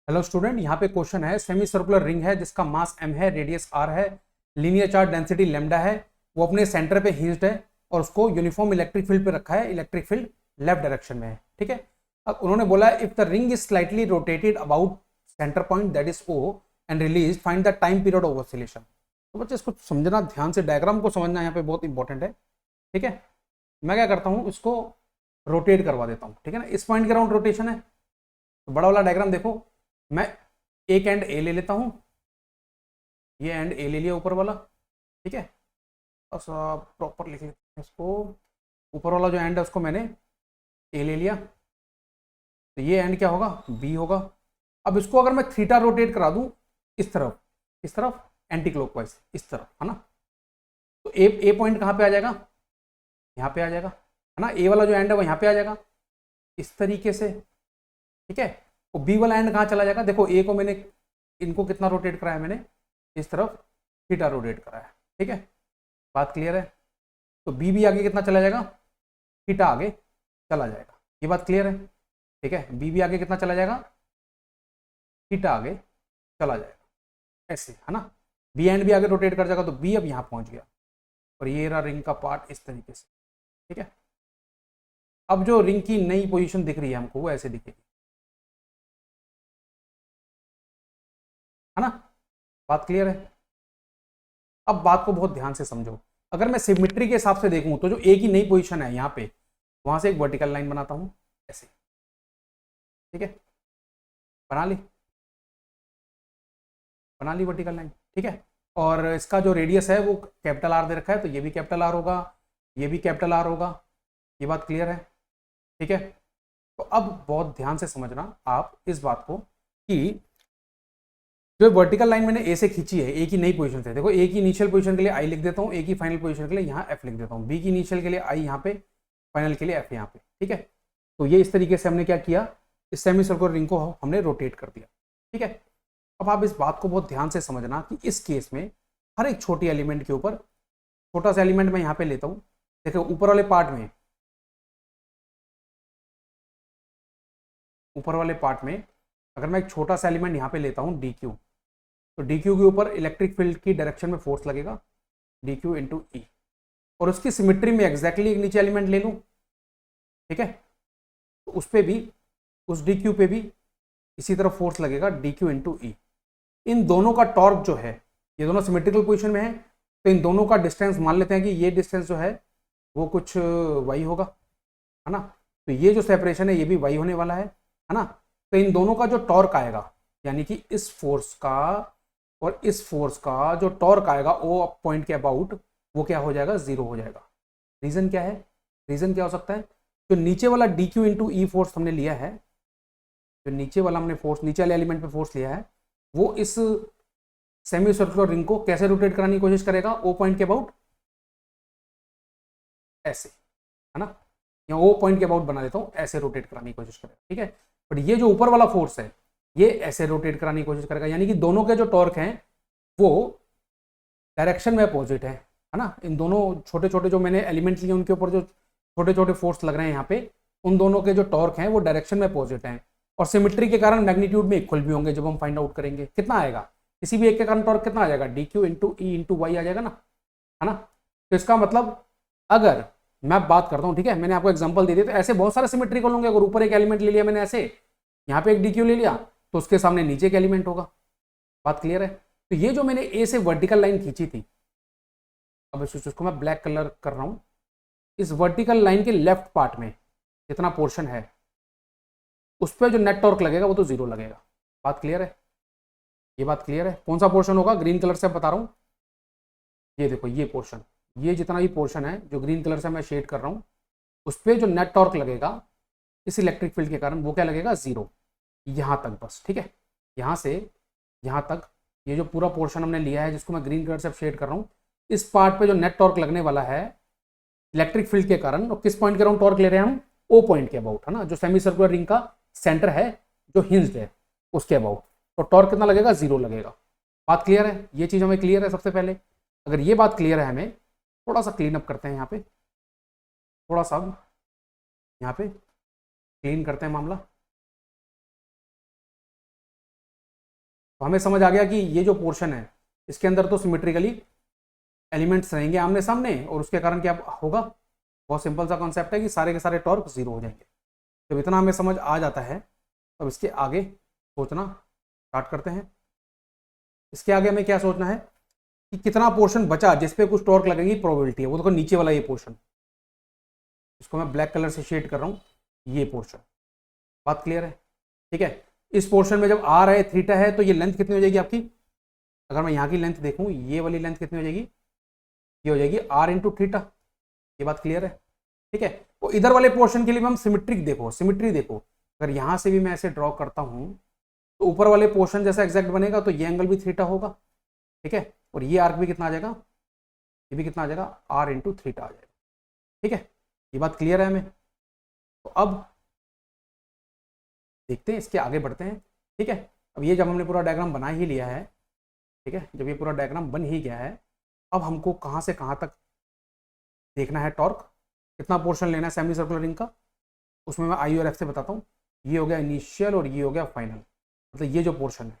Hello student, यहाँ पे question है सेमी सर्कुलर रिंग है जिसका मास m है, रेडियस r है, लीनियर चार्ज डेंसिटी लैम्डा है, वो अपने सेंटर पे हिंज्ड है और उसको यूनिफॉर्म इलेक्ट्रिक फील्ड पे रखा है। इलेक्ट्रिक फील्ड लेफ्ट डायरेक्शन में है, ठीक है। अब उन्होंने बोला if the ring is slightly rotated about centre point that is o and release find the time period of oscillation. तो बच्चे इसको समझना, ध्यान से डायग्राम को समझना यहाँ पे बहुत इंपॉर्टेंट है, ठीक है। मैं क्या करता हूँ, इसको रोटेट करवा देता हूँ, ठीक है ना। इस पॉइंट के अराउंड रोटेशन है, तो बड़ा वाला डायग्राम देखो, मैं एक एंड ए ले लेता हूं, ये एंड ए ले लिया ऊपर वाला, ठीक है। बस प्रॉपर लिख लेते हैं इसको, ऊपर वाला जो एंड है उसको मैंने ए ले लिया, तो ये एंड क्या होगा, बी होगा। अब इसको अगर मैं थीटा रोटेट करा दूं इस तरफ एंटी क्लॉकवाइज इस तरफ, है ना, तो ए पॉइंट कहाँ पे आ जाएगा, यहाँ पे आ जाएगा, है ना। ए वाला जो एंड है वो यहाँ पे आ जाएगा इस तरीके से, ठीक है। तो बी वाला एंड कहाँ चला जाएगा, देखो ए को मैंने, इनको कितना रोटेट कराया मैंने, इस तरफ थीटा रोटेट कराया, ठीक है। बात क्लियर है। तो बी भी आगे कितना चला जाएगा, थीटा आगे चला जाएगा, ये बात क्लियर है, ठीक है। बी भी आगे कितना चला जाएगा, थीटा आगे चला जाएगा, ऐसे, है ना। बी एंड भी आगे रोटेट कर जाएगा, तो बी अब यहाँ पहुंच गया और ये रहा रिंग का पार्ट इस तरीके से, ठीक है। अब जो रिंग की नई पोजीशन दिख रही है हमको, वो ऐसे दिखेगी, है ना। बात क्लियर है। अब बात को बहुत ध्यान से समझो, अगर मैं सिमेट्री के हिसाब से देखूं तो जो ए की नई पोजीशन है यहाँ पे, वहां से एक वर्टिकल लाइन बनाता हूं ऐसे, ठीक है। बना ली वर्टिकल लाइन, ठीक है। और इसका जो रेडियस है वो कैपिटल आर दे रखा है, तो ये भी कैपिटल आर होगा, ये भी कैपिटल आर होगा, ये बात क्लियर है, ठीक है। तो अब बहुत ध्यान से समझना आप इस बात को कि जो वर्टिकल लाइन मैंने ए से खींची है, ए की नई पोजीशन से, देखो ए की इनिशियल पोजीशन के लिए आई लिख देता हूँ, ए की फाइनल पोजीशन के लिए यहाँ एफ लिख देता हूँ, बी की इनिशियल के लिए आई यहाँ पे, फाइनल के लिए एफ यहाँ पे, ठीक है। तो ये इस तरीके से हमने क्या किया, इस सेमी सर्कुलर रिंग को हमने रोटेट कर दिया, ठीक है। अब आप इस बात को बहुत ध्यान से समझना कि इस केस में हर एक छोटी एलिमेंट के ऊपर, छोटा सा एलिमेंट मैं यहाँ पे लेता हूँ, देखो ऊपर वाले पार्ट में अगर मैं एक छोटा सा एलिमेंट यहाँ पे लेता हूँ डी क्यू, तो डी क्यू के ऊपर इलेक्ट्रिक फील्ड की डायरेक्शन में फोर्स लगेगा डी क्यू इंटू ई, और उसकी सिमेट्री में एग्जैक्टली एक नीचे एलिमेंट ले लूँ, ठीक है, तो उस पर भी, उस डी क्यू पे भी इसी तरह फोर्स लगेगा डी क्यू इंटू ई। इन दोनों का टॉर्क जो है, ये दोनों सिमेट्रिकल पोजिशन में है, तो इन दोनों का डिस्टेंस मान लेते हैं कि ये डिस्टेंस जो है वो कुछ वाई होगा, है ना। तो ये जो सेपरेशन है ये भी वाई होने वाला है ना। तो इन दोनों का जो टॉर्क आएगा, यानी कि इस फोर्स का और इस फोर्स का जो टॉर्क आएगा ओ पॉइंट के अबाउट, वो क्या हो जाएगा, जीरो हो जाएगा। रीजन क्या है, रीजन क्या हो सकता है, जो नीचे वाला डी क्यू इंटू ई फोर्स हमने लिया है, जो नीचे वाला हमने फोर्स, नीचे वाले एलिमेंट पे फोर्स लिया है, वो इस सेमी सर्कुलर रिंग को कैसे रोटेट कराने की कोशिश करेगा, ओ पॉइंट के अबाउट ऐसे, है ना, या ओ पॉइंट के अबाउट बना देता हूं, ऐसे रोटेट कराने की कोशिश करेगा, ठीक है। बट ये जो ऊपर वाला फोर्स है ये ऐसे रोटेट कराने की कोशिश करेगा, यानी कि दोनों के जो टॉर्क हैं वो डायरेक्शन में अपोजिट है ना। इन दोनों छोटे छोटे जो मैंने एलिमेंट लिए उनके ऊपर जो छोटे छोटे फोर्स लग रहे हैं यहाँ पे, उन दोनों के जो टॉर्क हैं वो डायरेक्शन में अपोजिट हैं, और सिमेट्री के कारण मैग्नीट्यूड में इक्वल भी होंगे। जब हम फाइंड आउट करेंगे कितना आएगा, किसी भी एक के कारण टॉर्क कितना आ जाएगा, D Q into E into Y आ जाएगा ना, है ना। तो इसका मतलब अगर मैं बात करता हूँ, ठीक है, मैंने आपको एग्जांपल दे दिया, तो ऐसे बहुत सारे सिमेट्रिकल होंगे। अगर ऊपर एक एलिमेंट ले लिया मैंने ऐसे, यहाँ पे एक डी क्यू ले लिया, तो उसके सामने नीचे एक एलिमेंट होगा। बात क्लियर है। तो ये जो मैंने ए से वर्टिकल लाइन खींची थी, अब इसको मैं ब्लैक कलर कर रहा हूं, इस वर्टिकल लाइन के लेफ्ट पार्ट में जितना पोर्शन है उस पर जो नेट टॉर्क लगेगा वो तो जीरो लगेगा। बात क्लियर है, ये बात क्लियर है। कौन सा पोर्शन होगा, ग्रीन कलर से बता रहा हूं, ये देखो ये पोर्शन, ये जितना भी पोर्शन है जो ग्रीन कलर से मैं शेड कर रहा हूं, उस पर जो नेट टॉर्क लगेगा इस इलेक्ट्रिक फील्ड के कारण, वो क्या लगेगा, जीरो, यहां तक बस, ठीक है। यहां से यहां तक ये जो पूरा पोर्शन हमने लिया है जिसको मैं ग्रीन कलर से शेड कर रहा हूं, इस पार्ट पे जो नेट टॉर्क लगने वाला है इलेक्ट्रिक फील्ड के कारण, और किस पॉइंट के अराउंड टॉर्क ले रहे हैं हम, ओ पॉइंट के अबाउट, है ना, जो सेमी सर्कुलर रिंग का सेंटर है जो हिंज्ड है उसके अबाउट, तो टॉर्क कितना लगेगा, जीरो लगेगा। बात क्लियर है, ये चीज हमें क्लियर है। सबसे पहले अगर ये बात क्लियर है, हमें थोड़ा सा क्लीन अप करते हैं, यहाँ पे थोड़ा सा यहाँ पे क्लीन करते हैं मामला। तो हमें समझ आ गया कि ये जो पोर्शन है इसके अंदर तो सिमेट्रिकली एलिमेंट्स रहेंगे आमने सामने, और उसके कारण क्या होगा, बहुत सिंपल सा कॉन्सेप्ट है कि सारे के सारे टॉर्क जीरो हो जाएंगे। जब इतना हमें समझ आ जाता है तब इसके आगे सोचना स्टार्ट करते हैं। इसके आगे हमें क्या सोचना है कि कितना पोर्शन बचा जिस पे कुछ टॉर्क लगेगी, प्रोबेबिलिटी है वो, देखो नीचे वाला ये पोर्शन, इसको मैं ब्लैक कलर से शेड कर रहा हूँ, ये पोर्शन। बात क्लियर है? ठीक है। इस पोर्शन में जब आर है, थीटा है, तो ये लेंथ कितनी हो जाएगी आपकी, अगर मैं यहाँ की लेंथ देखूँ, ये वाली लेंथ कितनी हो जाएगी, ये हो जाएगी आर इंटू थीटा। ये बात क्लियर है? ठीक है। तो इधर वाले पोर्शन के लिए हम सिमेट्रिक देखो, सिमेट्री देखो, अगर यहाँ से भी मैं ऐसे ड्रॉ करता हूँ तो ऊपर वाले पोर्शन जैसा एग्जैक्ट बनेगा, तो ये एंगल भी थीटा होगा। ठीक है। और ये आर्क भी कितना आ जाएगा, ये भी कितना आ जाएगा, आर इंटू थीटा आ जाएगा। ठीक है, ये बात क्लियर है हमें? तो अब देखते हैं, इसके आगे बढ़ते हैं। ठीक है। अब ये जब हमने पूरा डायग्राम बना ही लिया है, ठीक है, जब ये पूरा डायग्राम बन ही गया है, अब हमको कहाँ से कहाँ तक देखना है टॉर्क, कितना पोर्शन लेना है सेमी सर्कुलर रिंग का, उसमें मैं आई और एफ से बताता हूँ। ये हो गया इनिशियल और ये हो गया फाइनल, मतलब ये जो पोर्शन है,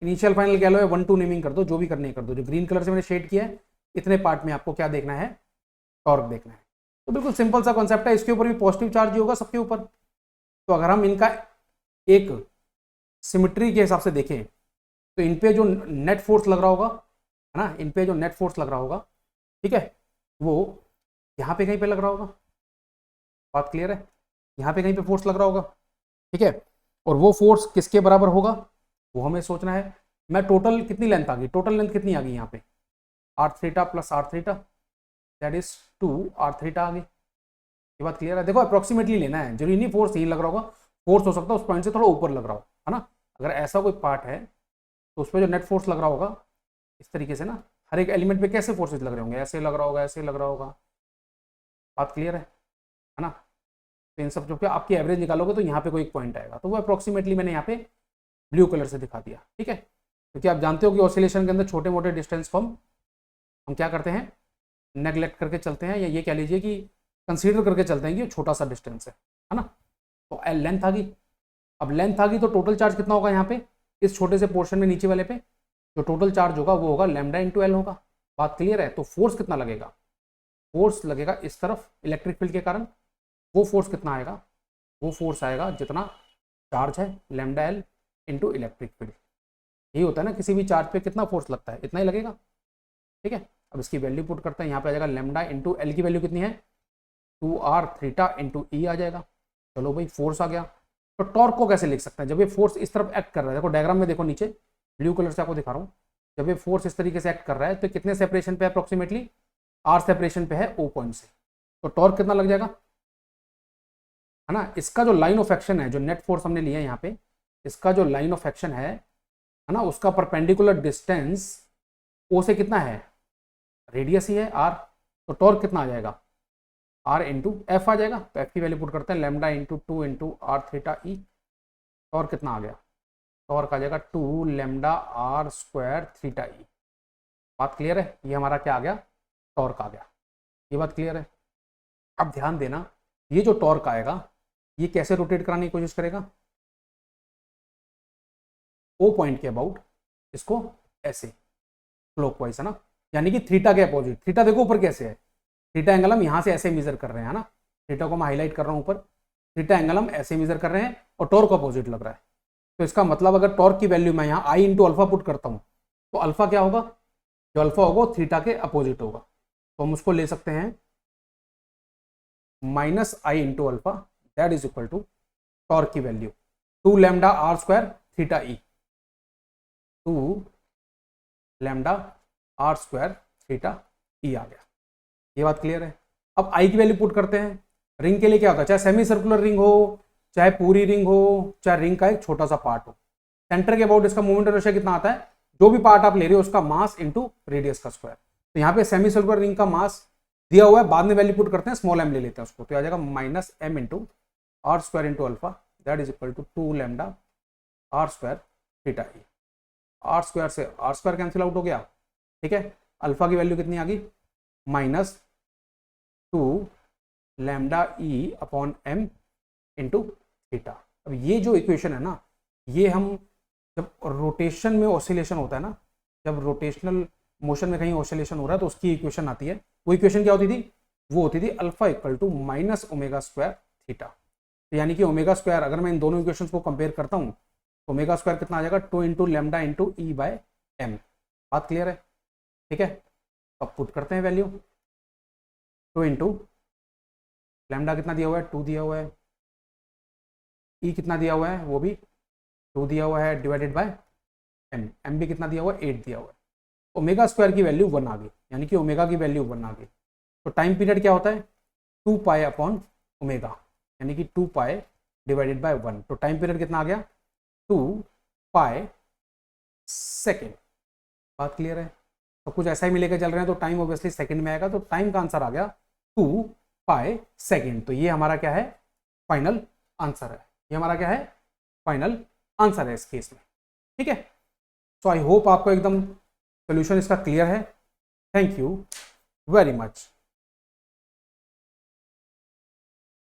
इनिशियल फाइनल कह लो या 1 2 नेमिंग कर दो, जो भी करने कर दो। जो ग्रीन कलर से मैंने शेड किया है, इतने पार्ट में आपको क्या देखना है, टॉर्क देखना है। तो बिल्कुल सिंपल सा कॉन्सेप्ट है, इसके ऊपर भी पॉजिटिव चार्ज ही होगा सबके ऊपर। तो अगर हम इनका एक सिमेट्री के हिसाब से देखें तो इन पे जो नेट फोर्स लग रहा होगा, है ना, इन पे जो नेट फोर्स लग रहा होगा, ठीक है, वो यहाँ पे कहीं पे लग रहा होगा। बात क्लियर है? यहाँ पे कहीं पे फोर्स लग रहा होगा। ठीक है। और वो फोर्स किसके बराबर होगा वो हमें सोचना है। मैं टोटल कितनी लेंथ आ गई, टोटल लेंथ कितनी आ गई यहाँ पे, R theta plus R theta, that is 2 R theta आ गई। ये बात क्लियर है? देखो अप्रोक्सीमेटली लेना है, जरूरी नहीं फोर्स यही लग रहा होगा, फोर्स हो सकता है उस पॉइंट से थोड़ा ऊपर लग रहा हो, है ना। अगर ऐसा कोई पार्ट है तो उस पर जो नेट फोर्स लग रहा होगा, इस तरीके से ना, हर एक एलिमेंट पे कैसे फोर्सेज लग रहे होंगे, ऐसे लग रहा होगा, ऐसे लग रहा होगा। बात क्लियर है ना? तो इन सब जो आपकी एवरेज निकालोगे तो यहाँ पे कोई एक पॉइंट आएगा, तो वो अप्रोक्सीमेटली मैंने यहाँ पे ब्लू कलर से दिखा दिया। ठीक है। क्योंकि आप जानते हो कि ऑसिलेशन के अंदर छोटे मोटे डिस्टेंस को हम क्या करते हैं, नेग्लेक्ट करके चलते हैं, या ये कह लीजिए कि कंसीडर करके चलते हैं कि छोटा सा डिस्टेंस है ना। तो एल लेंथ आ गई। अब लेंथ आ गई तो टोटल चार्ज कितना होगा यहाँ पे, इस छोटे से पोर्शन में नीचे वाले पे जो टोटल चार्ज होगा वो होगा लैम्डा इंटू एल होगा। बात क्लियर है? तो फोर्स कितना लगेगा, फोर्स लगेगा इस तरफ इलेक्ट्रिक फील्ड के कारण, वो फोर्स कितना आएगा, वो फोर्स आएगा जितना चार्ज है lambda L into electric field. यही होता है ना, किसी भी चार्ज पे कितना फोर्स लगता है, इतना ही लगेगा। ठीक है। अब इसकी वैल्यू पुट करते हैं, यहाँ पे आ जाएगा लैम्डा इंटू एल की वैल्यू कितनी है, 2 आर थीटा इंटू ई आ जाएगा। चलो भाई फोर्स आ गया। तो टॉर्क को कैसे लिख सकते हैं, जब ये फोर्स इस तरफ एक्ट कर रहा है, देखो डायग्राम में देखो नीचे ब्लू कलर से आपको दिखा रहा हूँ, जब ये फोर्स इस तरीके से एक्ट कर रहा है तो कितने सेपरेशन पे है, अप्रोक्सीमेटली आर सेपरेशन पे है ओ पॉइंट से, तो टॉर्क कितना लग जाएगा, है ना। इसका जो लाइन ऑफ एक्शन है, जो नेट फोर्स हमने लिया है यहाँ पे, इसका जो लाइन ऑफ एक्शन है ना, उसका परपेंडिकुलर डिस्टेंस ओ से कितना है, रेडियस ही है आर, तो टॉर्क कितना आ जाएगा, आर इंटू एफ आ जाएगा। तो एफ की वैल्यू पुट करते हैं, lambda into 2 into R theta E. Torque कितना आ गया, टॉर्क आ जाएगा 2 lambda R square theta E. बात क्लियर है? ये हमारा क्या आ गया, टॉर्क आ गया। ये बात क्लियर है? अब ध्यान देना, ये जो टॉर्क आएगा ये कैसे रोटेट कराने की कोशिश करेगा, ओ पॉइंट के अबाउट, इसको ऐसे क्लॉकवाइज, है ना, यानी कि थीटा के अपोजिट। थीटा देखो ऊपर कैसे है, थीटा एंगल हम यहाँ से ऐसे मेजर कर रहे हैं, है ना, थीटा को मैं हाईलाइट कर रहा हूँ ऊपर, थीटा एंगल हम ऐसे मेजर कर रहे हैं और टॉर्क अपोजिट लग रहा है। तो इसका मतलब अगर टॉर्क की वैल्यू मैं यहाँ आई इंटू अल्फा पुट करता हूँ तो अल्फा क्या होगा, जो अल्फा होगा वो थीटा के अपोजिट होगा, तो हम उसको ले सकते हैं minus I into alpha, that is equal to torque की value 2 lambda R square theta E, 2 lambda R square theta E आ गया। ये बात क्लियर है? अब आई की वैल्यू पुट करते हैं। रिंग के लिए क्या होता है, चाहे सेमी सर्कुलर रिंग हो, चाहे पूरी रिंग हो, चाहे रिंग का एक छोटा सा पार्ट हो, सेंटर के अबाउट इसका मोमेंट ऑफ इनर्शिया कितना आता है, जो भी पार्ट आप ले रहे हो उसका मास इंटू रेडियस का स्क्वायर। तो यहाँ पे सेमी सर्कुलर रिंग का मास दिया हुआ है, बाद में वैल्यू पुट करते हैं, स्मॉल एम ले लेते हैं उसको, तो आ जाएगा minus M into R square into alpha, that is equal to 2 lambda R square theta E. R square से आर स्क्वायर कैंसिल आउट हो गया। ठीक है। अल्फा की वैल्यू कितनी आ गई, minus 2 lambda E upon M into theta. अब ये जो इक्वेशन है ना, ये हम जब रोटेशन में ऑसिलेशन होता है ना, जब रोटेशनल मोशन में कहीं ऑसिलेशन हो रहा है तो उसकी इक्वेशन आती है। वो इक्वेशन क्या होती थी? वो होती थी alpha equal to minus omega square theta. तो यानी कि ओमेगा स्क्वायर, अगर मैं इन दोनों इक्वेशंस को कंपेयर करता हूँ तो ओमेगा स्क्वायर कितना आ जाएगा? 2 into lambda into E by M. बात क्लियर है? ठीक है, अब पुट करते हैं वैल्यू। 2 इंटू लेमडा कितना दिया हुआ है? 2 दिया हुआ है। ई कितना दिया हुआ है? वो भी 2 दिया हुआ है, डिवाइडेड बाय एम। एम भी कितना दिया हुआ है? 8 दिया हुआ है। ओमेगा स्क्वायर की वैल्यू 1 आ गई, यानी कि ओमेगा की वैल्यू 1 आ गई। तो टाइम पीरियड क्या होता है? 2 पाई अपॉन ओमेगा, यानी कि 2 पाई डिवाइडेड बाय 1। तो टाइम पीरियड कितना आ गया? 2 पाई सेकेंड। बात क्लियर है? तो कुछ ऐसा ही मिलेगा चल रहे हैं तो टाइम ऑब्वियसली सेकंड में आएगा, तो टाइम का आंसर आ गया 2 पाई सेकेंड। तो ये हमारा क्या है? फाइनल आंसर है। ये हमारा क्या है? फाइनल आंसर है इस केस में। ठीक है, सो आई होप आपको एकदम सोल्यूशन इसका क्लियर है। Thank you very much.